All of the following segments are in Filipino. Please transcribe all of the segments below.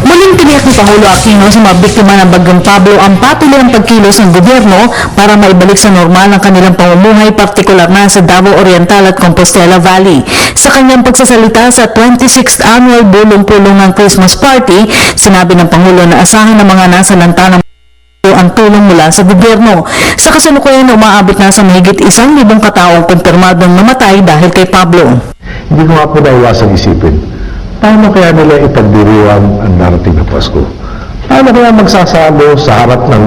Muling tiniyak ni Pangulo Aquino sa mga biktima ng Bagyong Pablo ang patuloy ang pagkilos ng gobyerno para maibalik sa normal ang kanilang pamumuhay, partikular na sa Davao Oriental at Compostela Valley. Sa kanyang pagsasalita sa 26th Annual Bulong-Pulungan Christmas Party, sinabi ng Pangulo na asahan ng mga nasa lanta ng ang tulong mula sa gobyerno. Sa kasalukuyan, umaabot na sa mahigit 1,000 kataong kumpirmadong namatay dahil kay Pablo. Hindi ko nga po naiwasang isipin, paano kaya nila ipagdiriwang ang darating na Pasko? Paano kaya magsasalo sa harap ng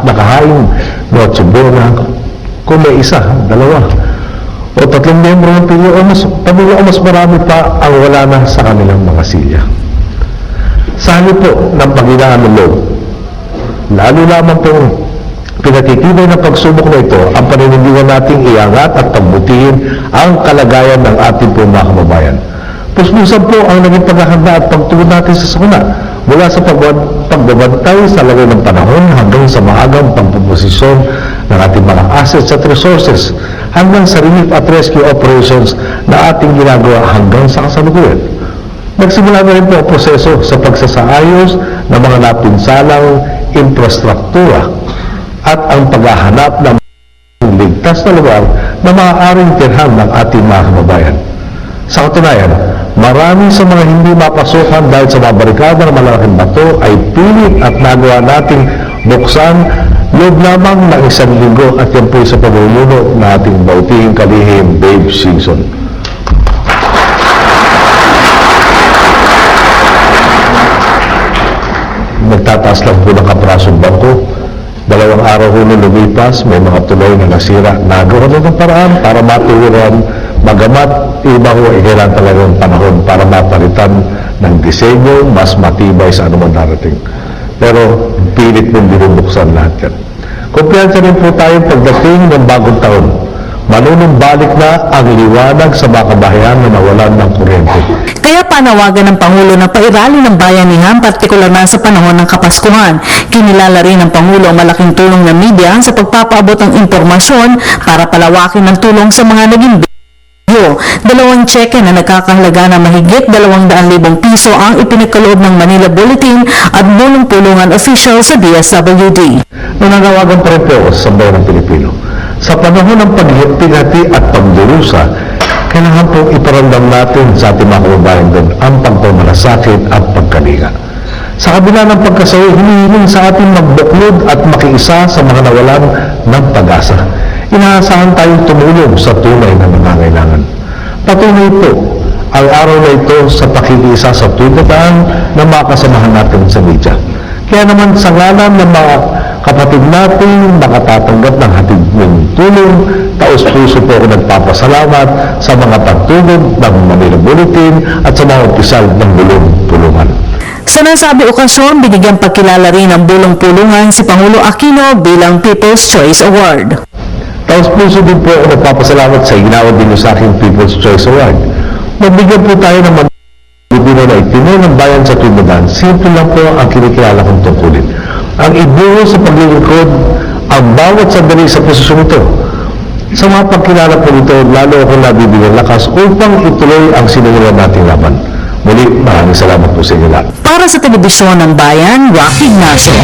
nakahaing Noche Buena kung may isa, dalawa, o 3 miyembro ng pamilya o mas marami pa ang wala na sa kanilang mga silya? Sa halip po ng paghinaan ng loob, lalo lamang pong pinatitibay ng pagsubok na ito ang paninindigan nating iangat at pagbutihin ang kalagayan ng ating po mga kababayan. Puspusan po ang naging paghahanda at pagtugon natin sa sakuna mula sa pagbabantay sa lagay ng panahon hanggang sa maagang pagpuposisyon ng ating mga assets at resources hanggang sa relief at rescue operations na ating ginagawa hanggang sa kasalukuyan. Nagsimula na rin po ang proseso sa pagsasaayos ng mga napinsalang infrastruktura at ang paghahanap ng ligtas na lugar na maaaring tirhan ng ating mga kababayan. Sa katunayan, marami sa mga hindi mapasukan dahil sa mga barikada ng malalaking bato ay pilit at nagawa nating buksan loob lamang ng 1 linggo at yan po sa pamumuno na ating bautihing kalihim Babe Simpson. Nagtataas lang po ng kaprasong bangko. 2 araw ho na lumipas, may mga tulay na nasira. Nagawa na ng paraan para matuwiran, bagamat iba ho ay kailangan talagang panahon para mapalitan ng disenyo mas matibay sa anumang darating. Pero pilit mong binubuksan lahat yan. Kumpiyansa rin po tayo pagdating ng bagong taon. Manunumbalik na ang liwanag sa mga kabahayan na nawalan ng kuryente. Kaya panawagan ng Pangulo na pairali ng bayanihan, partikular na sa panahon ng Kapaskuhan. Kinilala rin ng Pangulo ang malaking tulong ng media sa pagpapaabot ng impormasyon para palawakin ng tulong sa mga naging bigyo. 2 tseke na nagkakahalaga ng mahigit 200,000 piso ang ipinagkaloob ng Manila Bulletin at Bulong-Pulungan official sa DSWD. Nananawagan pa rin po ako sa sambayan ng Pilipino. Sa panahon ng paghihati at pagdurusa, kailangan pong iparamdam natin sa ating mga kababayan doon ang pagpamalasakit at pagkalinga. Sa kabila ng pagkasawi, hinihiling sa ating magbuklod at makiisa sa mga nawalan ng pag-asa. Inaasahan tayong tumulong sa tunay na nangangailangan. Patunay po ang araw na ito sa pakikiisa sa tuntutan ng mga kasamahan natin sa media. Kaya naman sa ngalan ng mga kapatid natin makatatanggap ng hatid ng tulong, taos-puso po ako nagpapasalamat sa mga pagtulong ng Manila Bulletin at sa mga opisyal ng Bulong-Pulungan. Sa nasabing okasyon, binigyang pagkilala rin ng Bulong-Pulungan si Pangulo Aquino bilang People's Choice Award. Taos-puso din po ako nagpapasalamat sa ginawad din sa aking People's Choice Award. Magbigyan po tayo ng Pilipino na itinay ng bayan sa tuntutan. Simple lang po ang kinikilala kong tungkulin. Ang ibuho sa paglilingkod ang bawat sandali sa posisyon ito. Sa mga pagkilala po nito, lalo akong nabibigyan lakas upang ituloy ang sinulan nating laban. Muli, maraming salamat po sa inyo lahat. Para sa Telebisyon ng Bayan, Rocky Ignacio.